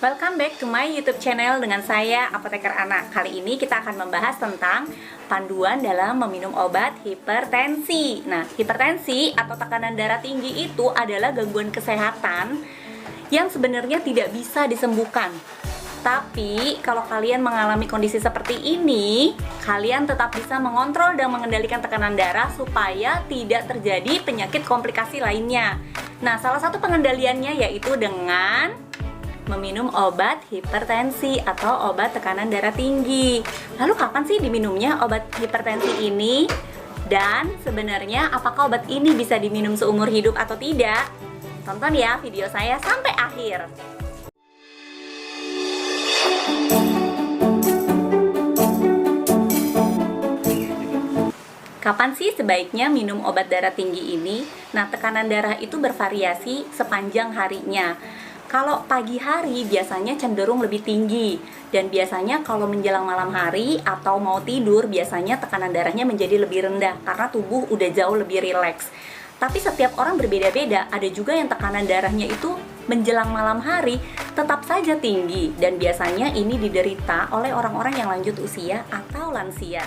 Welcome back to my YouTube channel dengan saya Apoteker Anak. Kali ini kita akan membahas tentang panduan dalam meminum obat hipertensi. Nah, hipertensi atau tekanan darah tinggi itu adalah gangguan kesehatan yang sebenarnya tidak bisa disembuhkan. Tapi kalau kalian mengalami kondisi seperti ini, kalian tetap bisa mengontrol dan mengendalikan tekanan darah supaya tidak terjadi penyakit komplikasi lainnya. Nah, salah satu pengendaliannya yaitu dengan meminum obat hipertensi atau obat tekanan darah tinggi. Lalu kapan sih diminumnya obat hipertensi ini? Dan sebenarnya apakah obat ini bisa diminum seumur hidup atau tidak? Tonton ya video saya sampai akhir. Kapan sih sebaiknya minum obat darah tinggi ini? Nah, tekanan darah itu bervariasi sepanjang harinya. Kalau pagi hari biasanya cenderung lebih tinggi, dan biasanya kalau menjelang malam hari atau mau tidur biasanya tekanan darahnya menjadi lebih rendah karena tubuh udah jauh lebih rileks. Tapi setiap orang berbeda-beda, ada juga yang tekanan darahnya itu menjelang malam hari tetap saja tinggi, dan biasanya ini diderita oleh orang-orang yang lanjut usia atau lansia.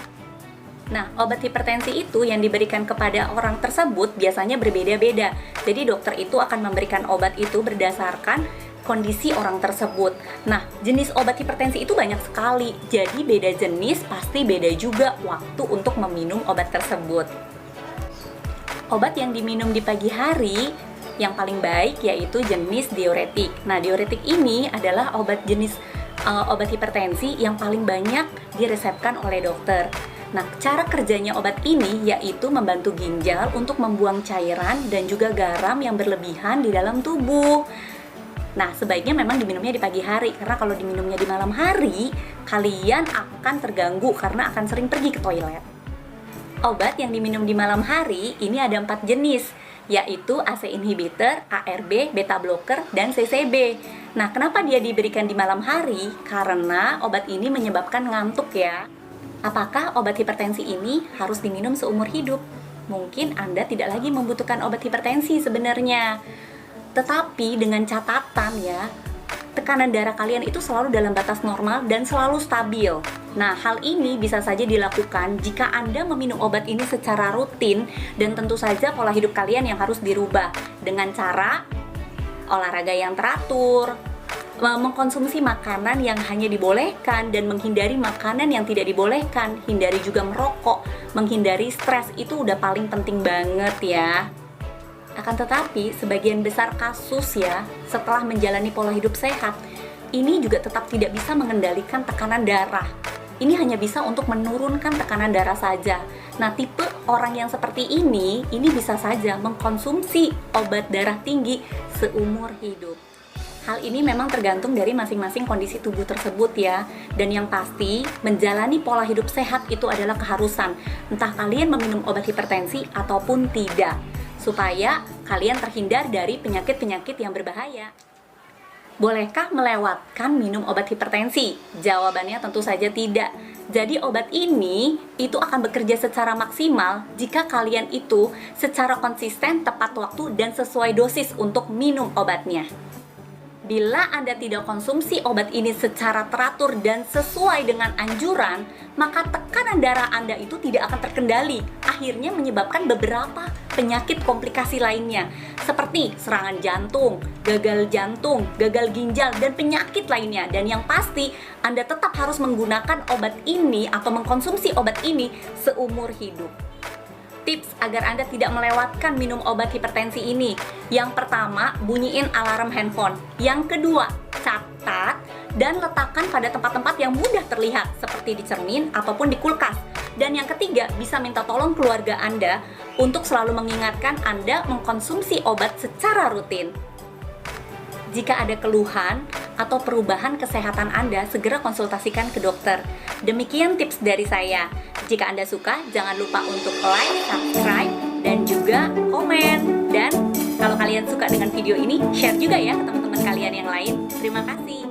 Nah, obat hipertensi itu yang diberikan kepada orang tersebut biasanya berbeda-beda. Jadi dokter itu akan memberikan obat itu berdasarkan kondisi orang tersebut. Nah, jenis obat hipertensi itu banyak sekali. Jadi beda jenis pasti beda juga waktu untuk meminum obat tersebut. Obat yang diminum di pagi hari yang paling baik yaitu jenis diuretik. Nah, diuretik ini adalah obat hipertensi yang paling banyak diresepkan oleh dokter. Nah, cara kerjanya obat ini yaitu membantu ginjal untuk membuang cairan dan juga garam yang berlebihan di dalam tubuh. Nah, sebaiknya memang diminumnya di pagi hari, karena kalau diminumnya di malam hari, kalian akan terganggu karena akan sering pergi ke toilet. Obat yang diminum di malam hari ini ada 4 jenis, yaitu AC inhibitor, ARB, beta blocker, dan CCB. Nah, kenapa dia diberikan di malam hari? Karena obat ini menyebabkan ngantuk ya. Apakah obat hipertensi ini harus diminum seumur hidup? Mungkin Anda tidak lagi membutuhkan obat hipertensi sebenarnya. Tetapi dengan catatan ya, tekanan darah kalian itu selalu dalam batas normal dan selalu stabil. Nah, hal ini bisa saja dilakukan jika Anda meminum obat ini secara rutin, dan tentu saja pola hidup kalian yang harus dirubah dengan cara olahraga yang teratur, mengkonsumsi makanan yang hanya dibolehkan dan menghindari makanan yang tidak dibolehkan, hindari juga merokok, menghindari stres, itu udah paling penting banget ya. Akan tetapi sebagian besar kasus ya, setelah menjalani pola hidup sehat, ini juga tetap tidak bisa mengendalikan tekanan darah. Ini hanya bisa untuk menurunkan tekanan darah saja. Nah, tipe orang yang seperti ini bisa saja mengkonsumsi obat darah tinggi seumur hidup. Hal ini memang tergantung dari masing-masing kondisi tubuh tersebut ya. Dan yang pasti, menjalani pola hidup sehat itu adalah keharusan. Entah kalian meminum obat hipertensi ataupun tidak, supaya kalian terhindar dari penyakit-penyakit yang berbahaya. Bolehkah melewatkan minum obat hipertensi? Jawabannya tentu saja tidak. Jadi obat ini itu akan bekerja secara maksimal jika kalian itu secara konsisten, tepat waktu, dan sesuai dosis untuk minum obatnya. Bila Anda tidak konsumsi obat ini secara teratur dan sesuai dengan anjuran, maka tekanan darah Anda itu tidak akan terkendali, akhirnya menyebabkan beberapa penyakit komplikasi lainnya, seperti serangan jantung, gagal ginjal, dan penyakit lainnya. Dan yang pasti, Anda tetap harus menggunakan obat ini atau mengkonsumsi obat ini seumur hidup. Tips agar Anda tidak melewatkan minum obat hipertensi ini. Yang pertama, bunyiin alarm handphone. Yang kedua, catat dan letakkan pada tempat-tempat yang mudah terlihat, seperti di cermin ataupun di kulkas. Dan yang ketiga, bisa minta tolong keluarga Anda untuk selalu mengingatkan Anda mengkonsumsi obat secara rutin. Jika ada keluhan atau perubahan kesehatan Anda, segera konsultasikan ke dokter. Demikian tips dari saya. Jika Anda suka, jangan lupa untuk like, subscribe, dan juga komen. Dan kalau kalian suka dengan video ini, share juga ya ke teman-teman kalian yang lain. Terima kasih.